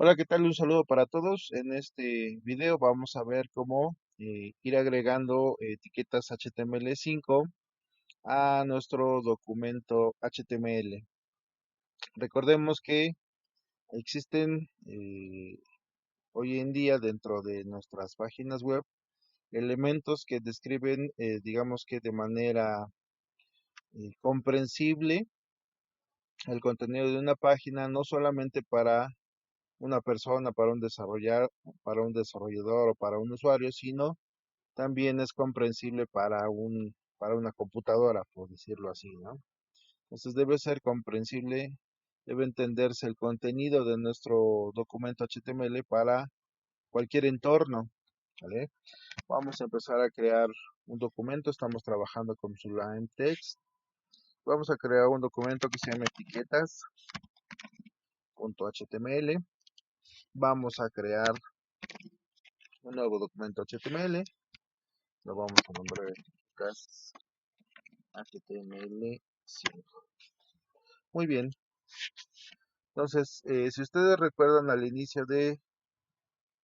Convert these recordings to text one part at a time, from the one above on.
Hola, ¿qué tal? Un saludo para todos. En este video vamos a ver cómo ir agregando etiquetas HTML5 a nuestro documento HTML. Recordemos que existen hoy en día dentro de nuestras páginas web elementos que describen, digamos que de manera comprensible el contenido de una página, no solamente para una persona, para un desarrollador o para un usuario, sino también es comprensible para una computadora, por decirlo así, ¿no? Entonces debe ser comprensible, debe entenderse el contenido de nuestro documento HTML para cualquier entorno, ¿vale? Vamos a empezar a crear un documento, estamos trabajando con Sublime Text. Vamos a crear un documento que se llama etiquetas.html. Vamos a crear un nuevo documento HTML, lo vamos a nombrar etiquetas HTML5. Muy bien, entonces, si ustedes recuerdan al inicio de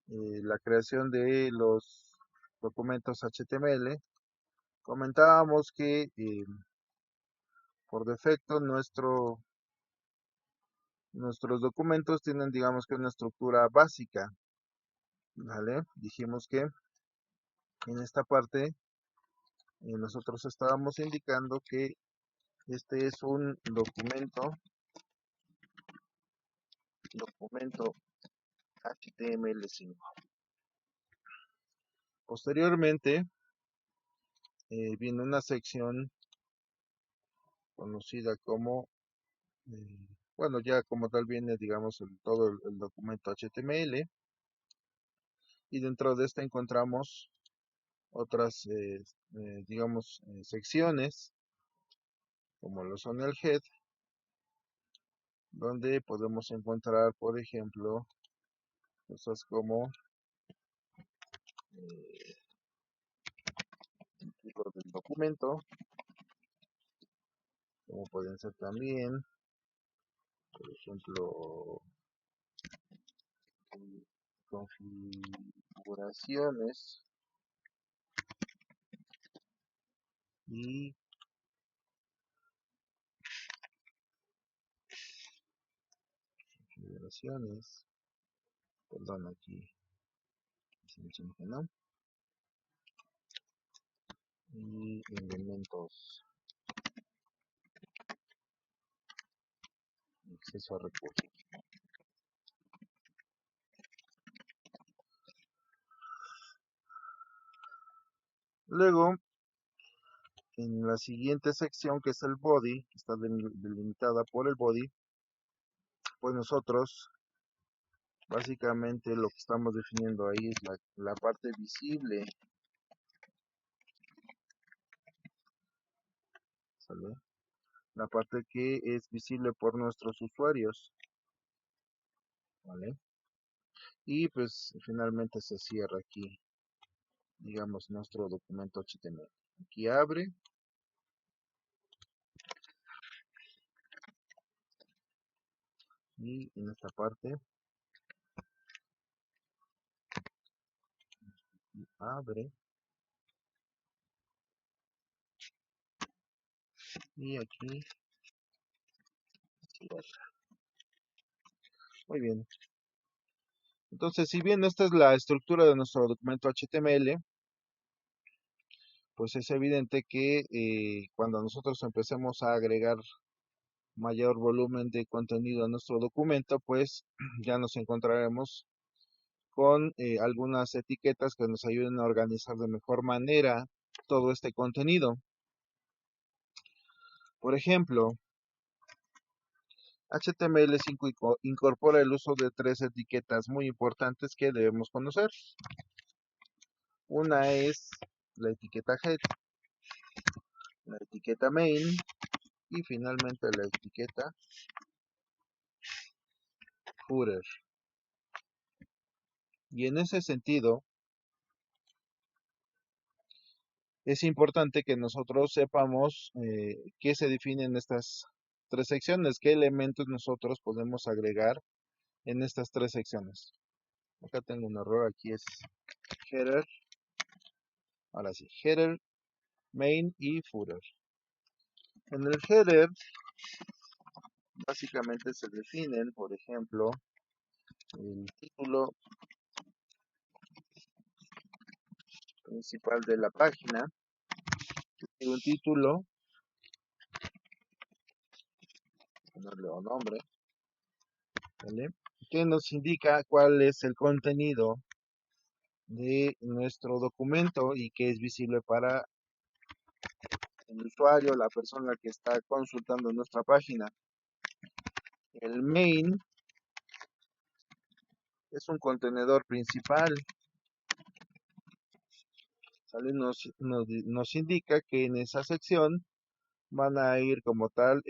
la creación de los documentos HTML, comentábamos que por defecto nuestros documentos tienen, digamos que una estructura básica, ¿vale? Dijimos que en esta parte nosotros estábamos indicando que este es un documento HTML5. Posteriormente viene una sección conocida como, bueno, ya como tal viene, digamos, todo el documento HTML, y dentro de esta encontramos otras, digamos, secciones, como lo son el head, donde podemos encontrar, por ejemplo, cosas como el título del documento, como pueden ser también, por ejemplo, configuraciones y configuraciones, perdón, aquí se menciona que no, y elementos de acceso a recursos. Luego, en la siguiente sección, que es el body, que está delimitada por el body, pues nosotros básicamente lo que estamos definiendo ahí es la parte visible, ¿sale? La parte que es visible por nuestros usuarios, ¿vale? Y pues finalmente se cierra aquí, digamos, nuestro documento HTML. Aquí abre y en esta parte abre y aquí cierra. Muy bien. Entonces, si bien esta es la estructura de nuestro documento HTML, pues es evidente que cuando nosotros empecemos a agregar mayor volumen de contenido a nuestro documento, pues ya nos encontraremos con algunas etiquetas que nos ayuden a organizar de mejor manera todo este contenido. Por ejemplo, HTML5 incorpora el uso de tres etiquetas muy importantes que debemos conocer. Una es la etiqueta head, la etiqueta main y finalmente la etiqueta footer. Y en ese sentido, es importante que nosotros sepamos qué se definen estas tres secciones, qué elementos nosotros podemos agregar en estas tres secciones. Acá tengo un error, aquí es header, ahora sí, header, main y footer. En el header básicamente se definen, por ejemplo, el título principal de la página, y un título, ponerle un nombre, ¿vale? Que nos indica cuál es el contenido de nuestro documento y que es visible para el usuario, la persona que está consultando nuestra página. El main es un contenedor principal, ¿sale? Nos indica que en esa sección van a ir como tal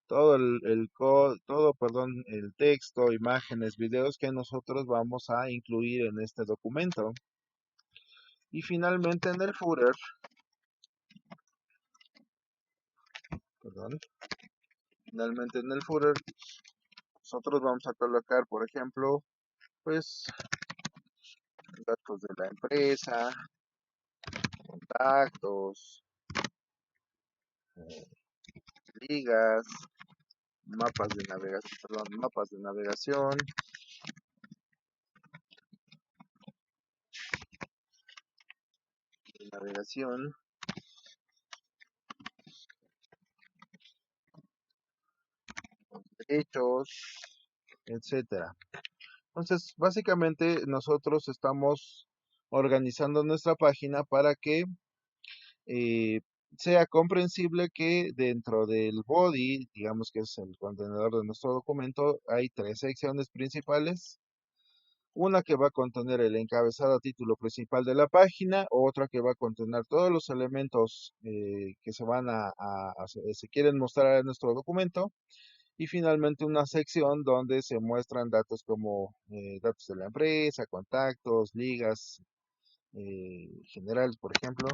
todo perdón, el texto, imágenes, videos que nosotros vamos a incluir en este documento. Y finalmente en el footer, perdón, finalmente en el footer nosotros vamos a colocar, por ejemplo, pues datos de la empresa, contactos, eh, ligas, mapas de navegación, hechos, etcétera. Entonces, básicamente nosotros estamos organizando nuestra página para que eh, sea comprensible que dentro del body, digamos que es el contenedor de nuestro documento, hay tres secciones principales. Una que va a contener el encabezado título principal de la página, otra que va a contener todos los elementos que se van se quieren mostrar en nuestro documento, y finalmente una sección donde se muestran datos como datos de la empresa, contactos, ligas generales, por ejemplo,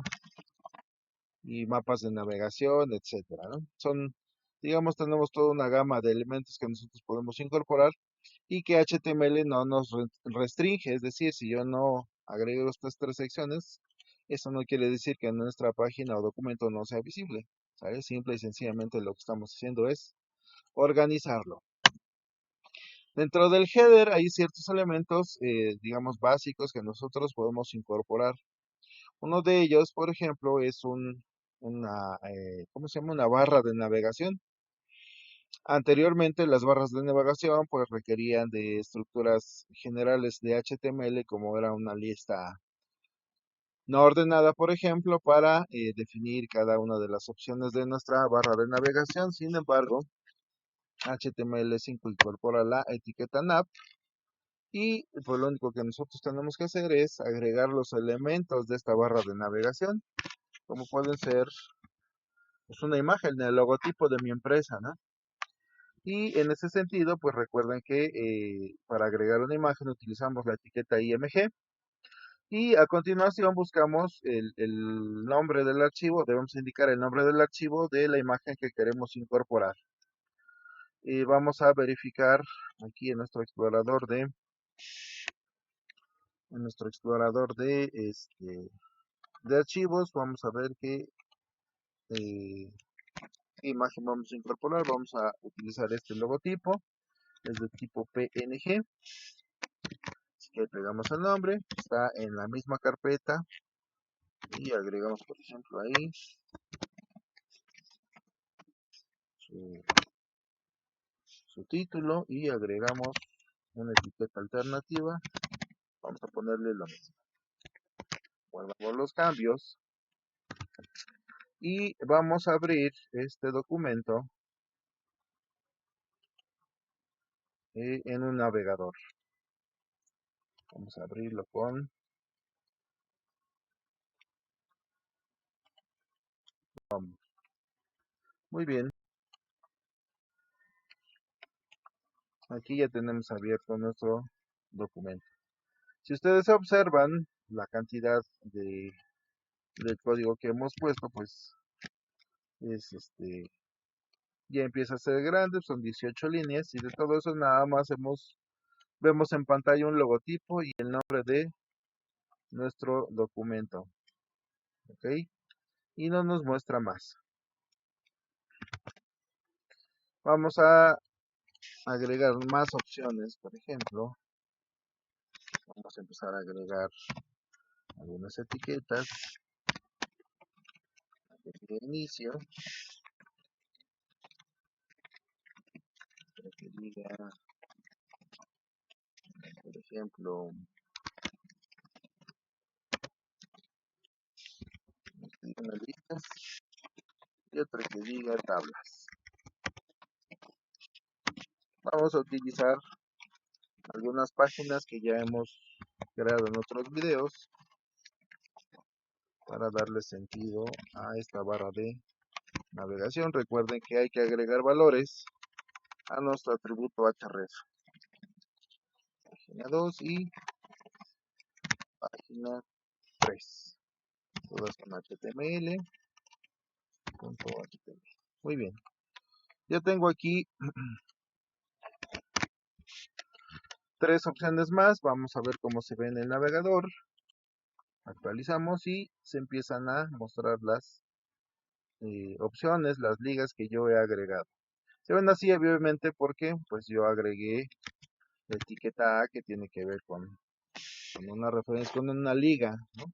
y mapas de navegación, etcétera, ¿no? Digamos, tenemos toda una gama de elementos que nosotros podemos incorporar y que HTML no nos restringe, es decir, si yo no agrego estas tres secciones, eso no quiere decir que nuestra página o documento no sea visible, ¿sabes? Simple y sencillamente lo que estamos haciendo es organizarlo. Dentro del header hay ciertos elementos, digamos, básicos que nosotros podemos incorporar. Uno de ellos, por ejemplo, es ¿cómo se llama? Una barra de navegación. Anteriormente, las barras de navegación pues requerían de estructuras generales de HTML, como era una lista no ordenada, por ejemplo, para definir cada una de las opciones de nuestra barra de navegación. Sin embargo, HTML5 incorpora la etiqueta nav y pues lo único que nosotros tenemos que hacer es agregar los elementos de esta barra de navegación, como pueden ser pues, una imagen, el logotipo de mi empresa, ¿no? Y en ese sentido, pues recuerden que para agregar una imagen utilizamos la etiqueta IMG y a continuación buscamos el nombre del archivo, debemos indicar el nombre del archivo de la imagen que queremos incorporar. Y vamos a verificar aquí de archivos, vamos a ver qué imagen vamos a incorporar. Vamos a utilizar este logotipo, es de tipo PNG. Así que pegamos el nombre, está en la misma carpeta y agregamos, por ejemplo, ahí su, su título y agregamos una etiqueta alternativa. Vamos a ponerle lo mismo. Guardamos los cambios y vamos a abrir este documento en un navegador. Vamos a abrirlo con Chrome. Muy bien, aquí ya tenemos abierto nuestro documento. Si ustedes observan la cantidad de código que hemos puesto, pues es ya empieza a ser grande, son 18 líneas y de todo eso nada más vemos en pantalla un logotipo y el nombre de nuestro documento, ¿ok? Y no nos muestra más. Vamos a agregar más opciones, por ejemplo, vamos a empezar a agregar algunas etiquetas de inicio, para que diga, por ejemplo, una lista y otra que diga tablas. Vamos a utilizar algunas páginas que ya hemos creado en otros videos para darle sentido a esta barra de navegación. Recuerden que hay que agregar valores a nuestro atributo href. Página 2 y página 3. Todas con HTML. Muy bien. Yo tengo aquí 3 opciones más. Vamos a ver cómo se ve en el navegador. Actualizamos y se empiezan a mostrar las opciones, las ligas que yo he agregado. Se ven así obviamente porque pues yo agregué la etiqueta A que tiene que ver con una referencia, con una liga, ¿no?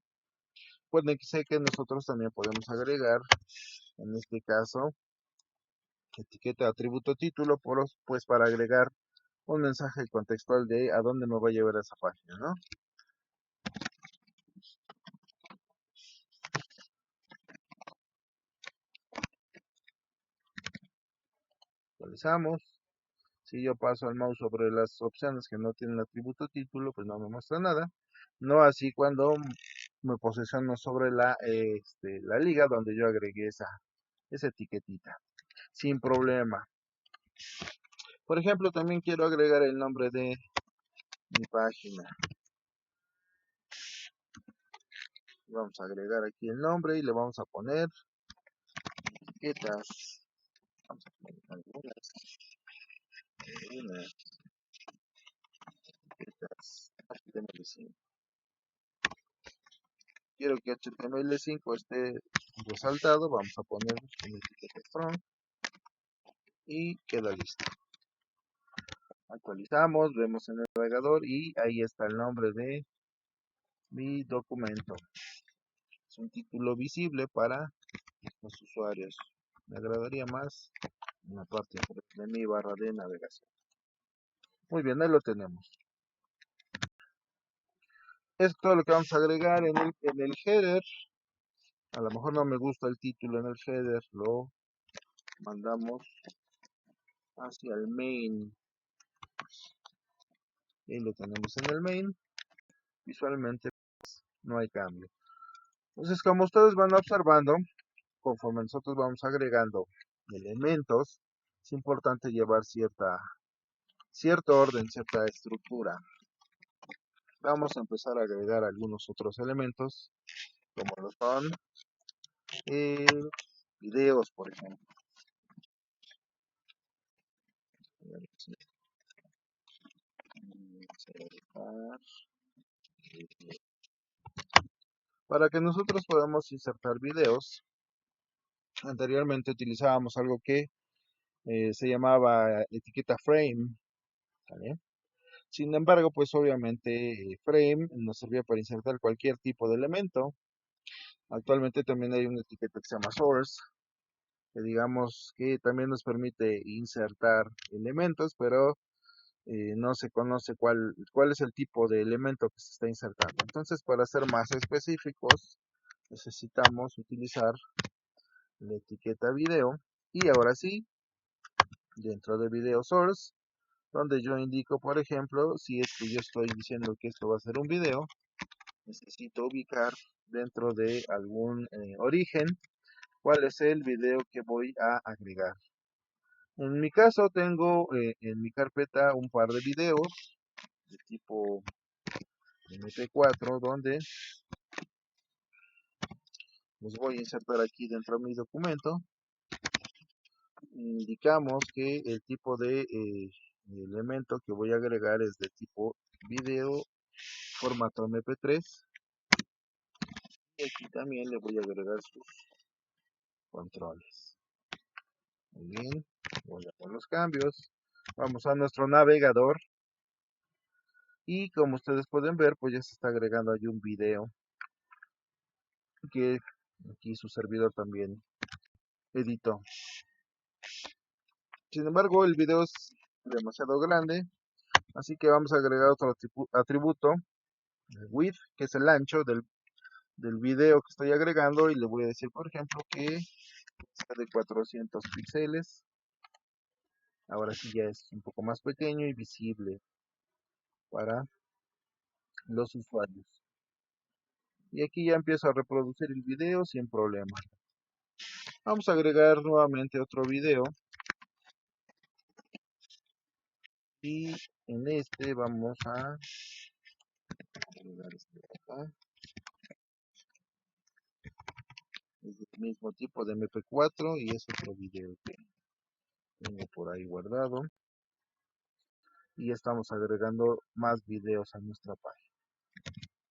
Puede que sé que nosotros también podemos agregar, en este caso, etiqueta atributo título, pues para agregar un mensaje contextual de a dónde me va a llevar esa página, ¿no? Actualizamos. Si yo paso el mouse sobre las opciones que no tienen atributo título, pues no me muestra nada. No así cuando me posiciono sobre la liga donde yo agregué esa etiquetita. Sin problema. Por ejemplo, también quiero agregar el nombre de mi página. Vamos a agregar aquí el nombre y le vamos a poner etiquetas. Vamos a poner algunas etiquetas HTML5. Quiero que HTML5 esté resaltado. Vamos a poner una etiqueta strong y queda listo. Actualizamos, vemos en el navegador y ahí está el nombre de mi documento. Es un título visible para los usuarios. Me agradaría más en la parte de mi barra de navegación. Muy bien, ahí lo tenemos. Esto es todo lo que vamos a agregar en el header. A lo mejor no me gusta el título en el header, lo mandamos hacia el main. Y lo tenemos en el main. Visualmente pues, no hay cambio. Entonces, como ustedes van observando, conforme nosotros vamos agregando elementos, es importante llevar cierto orden, cierta estructura. Vamos a empezar a agregar algunos otros elementos, como lo son videos, por ejemplo. Para que nosotros podamos insertar videos, anteriormente utilizábamos algo que se llamaba etiqueta frame, ¿vale? Sin embargo, pues obviamente frame nos servía para insertar cualquier tipo de elemento. Actualmente también hay una etiqueta que se llama source, que digamos que también nos permite insertar elementos, pero no se conoce cuál es el tipo de elemento que se está insertando. Entonces, para ser más específicos, necesitamos utilizar la etiqueta video y ahora sí, dentro de video source, donde yo indico, por ejemplo, si es que yo estoy diciendo que esto va a ser un video, necesito ubicar dentro de algún origen cuál es el video que voy a agregar. En mi caso tengo en mi carpeta un par de videos de tipo MP4 donde los voy a insertar aquí dentro de mi documento. Indicamos que el tipo de elemento que voy a agregar es de tipo video formato MP3, y aquí también le voy a agregar sus controles. Muy bien, voy a hacer los cambios. Vamos a nuestro navegador y como ustedes pueden ver, pues ya se está agregando ahí un video que aquí su servidor también editó. Sin embargo, el video es demasiado grande, así que vamos a agregar otro atributo, el width, que es el ancho del video que estoy agregando, y le voy a decir, por ejemplo, que sea de 400 píxeles. Ahora sí ya es un poco más pequeño y visible para los usuarios. Y aquí ya empiezo a reproducir el video sin problema. Vamos a agregar nuevamente otro video. Y en este vamos a agregar este de acá. Es del mismo tipo de MP4 y es otro video que tengo por ahí guardado. Y estamos agregando más videos a nuestra página.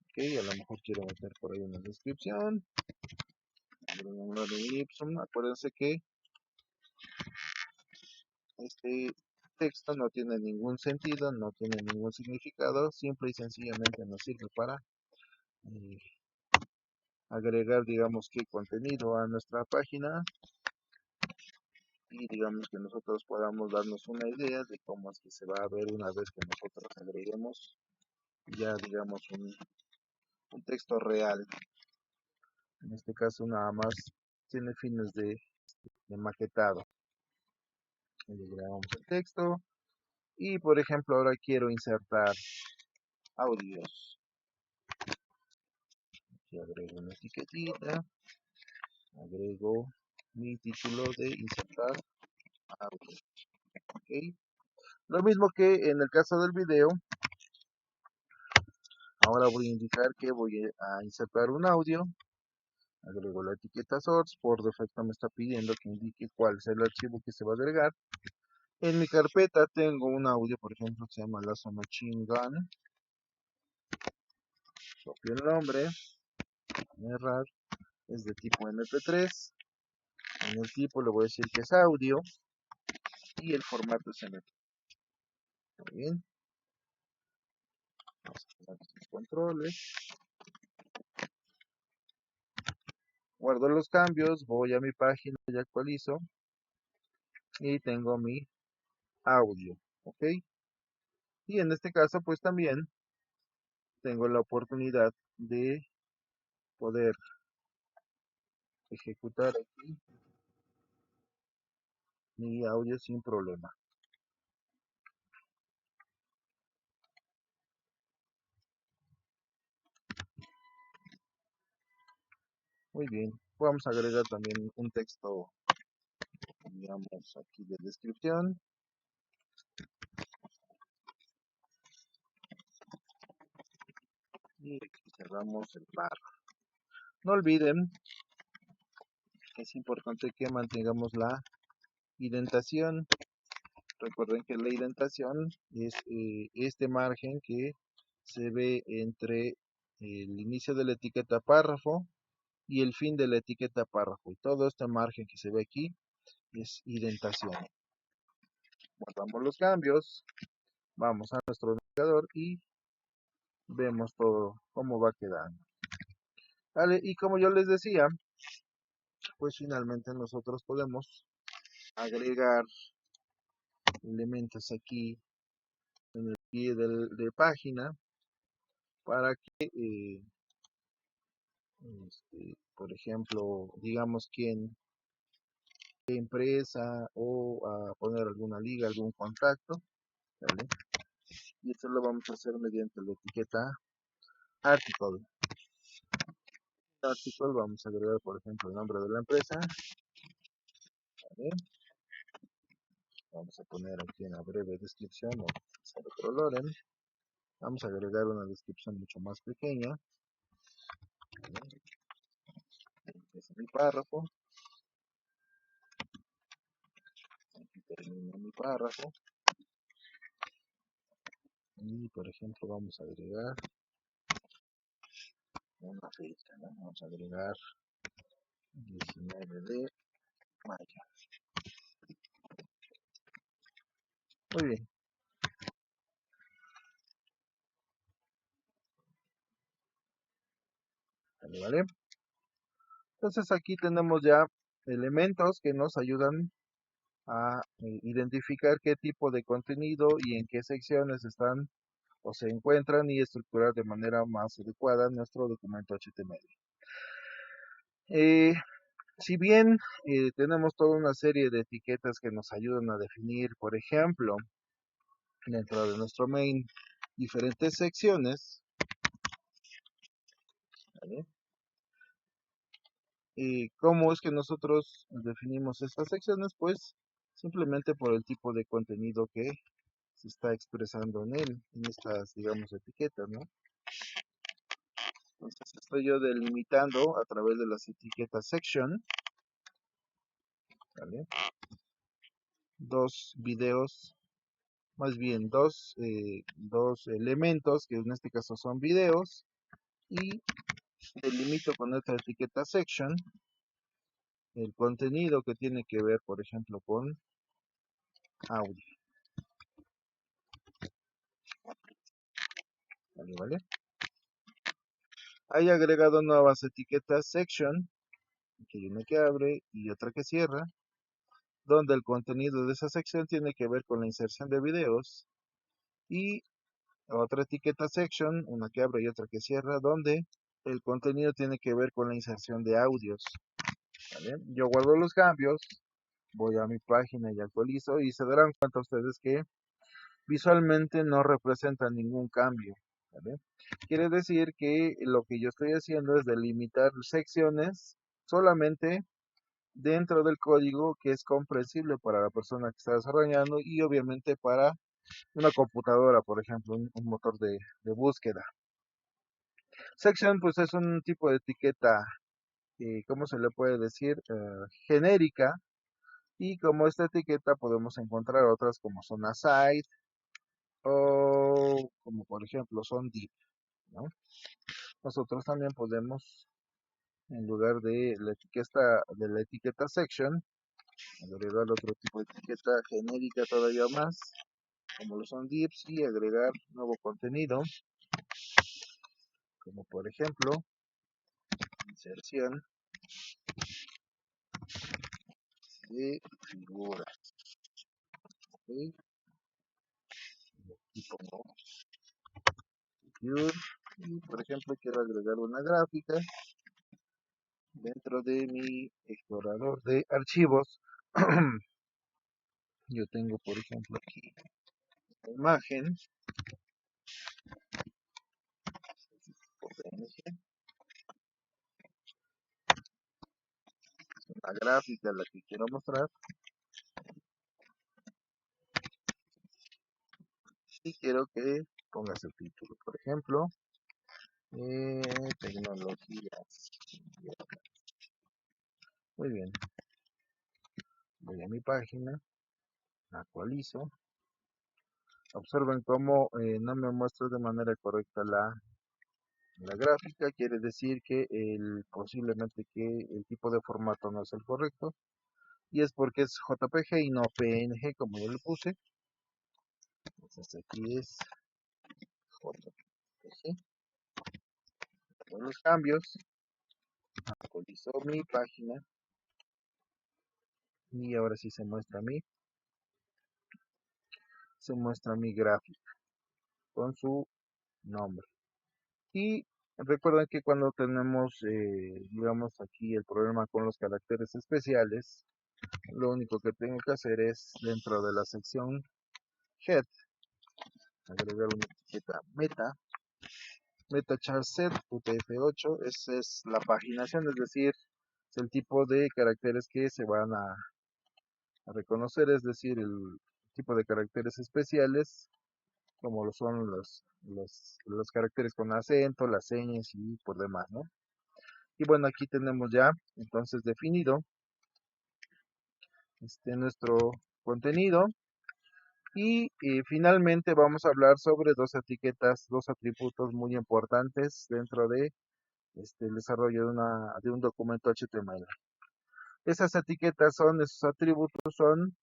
Ok, a lo mejor quiero meter por ahí una descripción. Acuérdense que este texto no tiene ningún sentido, no tiene ningún significado, simple y sencillamente nos sirve para eh, agregar, digamos, que contenido a nuestra página, y digamos que nosotros podamos darnos una idea de cómo es que se va a ver una vez que nosotros agreguemos ya, digamos, un texto real. En este caso nada más tiene fines de maquetado. Le agregamos el texto y, por ejemplo, ahora quiero insertar audios. Aquí agrego una etiquetita, agrego mi título de insertar audio. ¿Ok? Lo mismo que en el caso del video, ahora voy a indicar que voy a insertar un audio. Agrego la etiqueta source, por defecto me está pidiendo que indique cuál es el archivo que se va a agregar. En mi carpeta tengo un audio, por ejemplo, que se llama Lazo Machine Gun. Copio el nombre, errar, es de tipo MP3. En el tipo le voy a decir que es audio y el formato es MP3. Muy bien, vamos a poner los controles. Guardo los cambios, voy a mi página y actualizo y tengo mi audio. ¿Ok? Y en este caso, pues también tengo la oportunidad de poder ejecutar aquí mi audio sin problema. Muy bien, vamos a agregar también un texto, digamos, aquí de descripción. Y aquí cerramos el párrafo. No olviden, es importante que mantengamos la indentación. Recuerden que la indentación es este margen que se ve entre el inicio de la etiqueta párrafo y el fin de la etiqueta párrafo. Y todo este margen que se ve aquí es indentación. Guardamos los cambios, vamos a nuestro navegador y vemos todo cómo va quedando. Vale, y como yo les decía, pues finalmente nosotros podemos agregar elementos aquí en el pie de página para que, por ejemplo, digamos qué empresa o a poner alguna liga, algún contacto, ¿vale? Y esto lo vamos a hacer mediante la etiqueta article. Article vamos a agregar, por ejemplo, el nombre de la empresa, ¿vale? Vamos a poner aquí en la breve descripción o Loren. Vamos a agregar una descripción mucho más pequeña, ¿vale? Este es mi párrafo. termino mi párrafo y por ejemplo vamos a agregar una fecha, ¿no? Vamos a agregar 19 de mayo. Muy bien, ¿vale? Entonces aquí tenemos ya elementos que nos ayudan a identificar qué tipo de contenido y en qué secciones están o se encuentran y estructurar de manera más adecuada nuestro documento HTML. Si bien tenemos toda una serie de etiquetas que nos ayudan a definir, por ejemplo, dentro de nuestro main, diferentes secciones, ¿vale? ¿Cómo es que nosotros definimos estas secciones? Pues simplemente por el tipo de contenido que se está expresando en él, en estas, digamos, etiquetas, ¿no? Entonces estoy yo delimitando a través de las etiquetas section, ¿vale? Dos videos, más bien dos elementos, que en este caso son videos, y delimito con otra etiqueta section el contenido que tiene que ver, por ejemplo, con audio, ¿vale? ¿Vale? Hay agregado nuevas etiquetas section, que hay una que abre y otra que cierra, donde el contenido de esa sección tiene que ver con la inserción de videos, y otra etiqueta section, una que abre y otra que cierra, donde el contenido tiene que ver con la inserción de audios, ¿vale? Yo guardo los cambios, voy a mi página y actualizo y se darán cuenta ustedes que visualmente no representa ningún cambio, ¿vale? Quiere decir que lo que yo estoy haciendo es delimitar secciones solamente dentro del código que es comprensible para la persona que está desarrollando y obviamente para una computadora, por ejemplo, un motor de búsqueda. Section, pues es un tipo de etiqueta, ¿cómo se le puede decir? Genérica. Y como esta etiqueta podemos encontrar otras como son aside o como por ejemplo son div, ¿no? Nosotros también podemos, en lugar de la etiqueta section, agregar otro tipo de etiqueta genérica todavía más, como lo son divs, y agregar nuevo contenido, como por ejemplo inserción de figuras. ¿Ok? Y pongo figure, y por ejemplo quiero agregar una gráfica dentro de mi explorador de archivos. Yo tengo por ejemplo aquí la imagen PNG, la gráfica la que quiero mostrar, y quiero que pongas el título, por ejemplo, tecnologías. Muy bien, voy a mi página, actualizo. Observen cómo no me muestra de manera correcta la gráfica, quiere decir que posiblemente que el tipo de formato no es el correcto, y es porque es JPG y no PNG como yo le puse. Entonces aquí es JPG. Con los cambios, actualizo mi página y ahora sí se muestra mi gráfica con su nombre. Y recuerden que cuando tenemos, digamos aquí el problema con los caracteres especiales, lo único que tengo que hacer es dentro de la sección head agregar una etiqueta meta char set UTF-8. Esa es la paginación, es decir, es el tipo de caracteres que se van a reconocer, es decir, el tipo de caracteres especiales, como lo son los caracteres con acento, las señas y por demás, ¿no? Y bueno, aquí tenemos ya entonces definido nuestro contenido. Y finalmente vamos a hablar sobre dos etiquetas, dos atributos muy importantes dentro de el desarrollo de un documento HTML. Esas etiquetas son, esos atributos son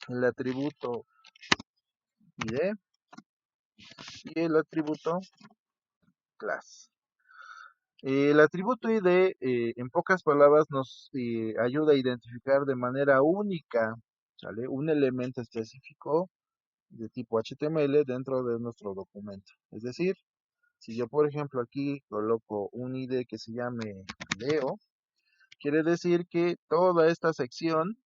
el atributo ID y el atributo class. El atributo ID, en pocas palabras, nos ayuda a identificar de manera única, ¿sale?, un elemento específico de tipo HTML dentro de nuestro documento. Es decir, si yo, por ejemplo, aquí coloco un ID que se llame video, quiere decir que toda esta sección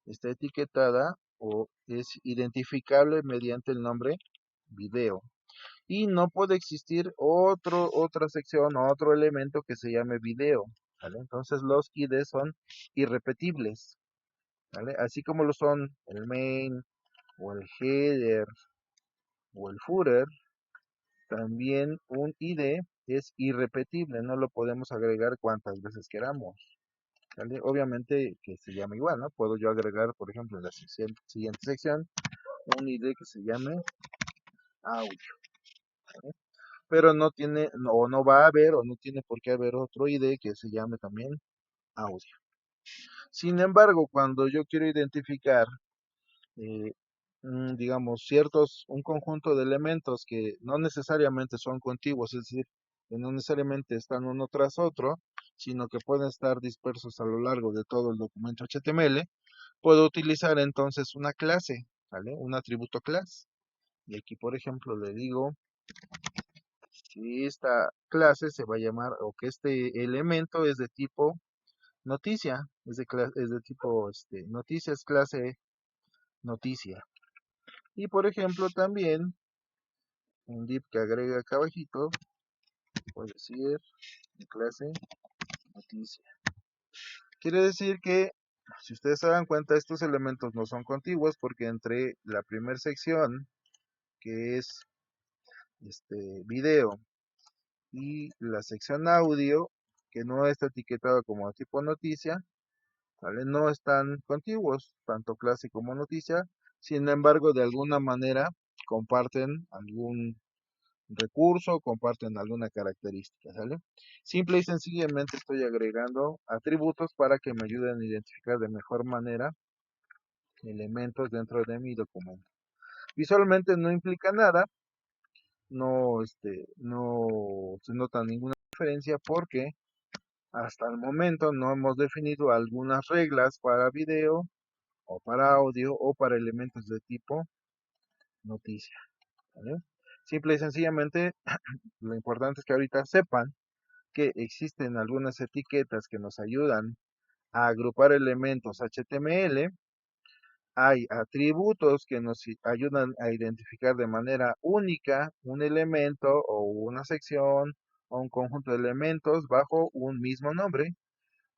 está etiquetada o es identificable mediante el nombre video. Y no puede existir otra sección o otro elemento que se llame video, ¿vale? Entonces los IDs son irrepetibles, ¿vale? Así como lo son el main o el header o el footer, también un ID es irrepetible, no lo podemos agregar cuantas veces queramos, ¿vale? Obviamente que se llama igual, ¿no? Puedo yo agregar, por ejemplo, en la siguiente sección, un ID que se llame audio, ¿vale? Pero no tiene, o no va a haber, o no tiene por qué haber otro ID que se llame también audio. Sin embargo, cuando yo quiero identificar, eh, digamos, un conjunto de elementos que no necesariamente son contiguos, es decir, que no necesariamente están uno tras otro, sino que pueden estar dispersos a lo largo de todo el documento HTML, puedo utilizar entonces una clase, ¿vale? Un atributo class. Y aquí, por ejemplo, le digo que esta clase se va a llamar, o que este elemento es de tipo noticia, es de tipo noticia, es clase noticia. Y por ejemplo también un div que agrega acá abajito, puede decir clase noticia. Quiere decir que, si ustedes se dan cuenta, estos elementos no son contiguos porque entre la primera sección, que es video, y la sección audio, que no está etiquetado como tipo noticia, ¿vale?, no están contiguos, tanto clase como noticia. Sin embargo, de alguna manera comparten algún recurso, comparten alguna característica, ¿sale? Simple y sencillamente estoy agregando atributos para que me ayuden a identificar de mejor manera elementos dentro de mi documento. Visualmente no implica nada, no se nota ninguna diferencia porque hasta el momento no hemos definido algunas reglas para video o para audio o para elementos de tipo noticia, ¿vale? Simple y sencillamente, lo importante es que ahorita sepan que existen algunas etiquetas que nos ayudan a agrupar elementos HTML. Hay atributos que nos ayudan a identificar de manera única un elemento o una sección o un conjunto de elementos bajo un mismo nombre.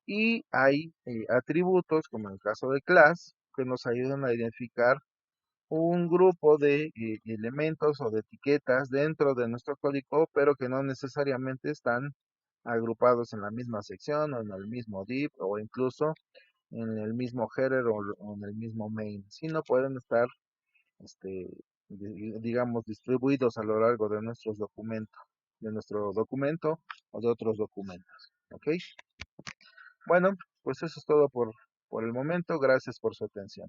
Y hay atributos, como en el caso de class, que nos ayudan a identificar un grupo de elementos o de etiquetas dentro de nuestro código, pero que no necesariamente están agrupados en la misma sección o en el mismo div o incluso en el mismo header o en el mismo main, sino pueden estar, digamos, distribuidos a lo largo de de nuestro documento o de otros documentos. ¿Ok? Bueno, pues eso es todo por el momento. Gracias por su atención.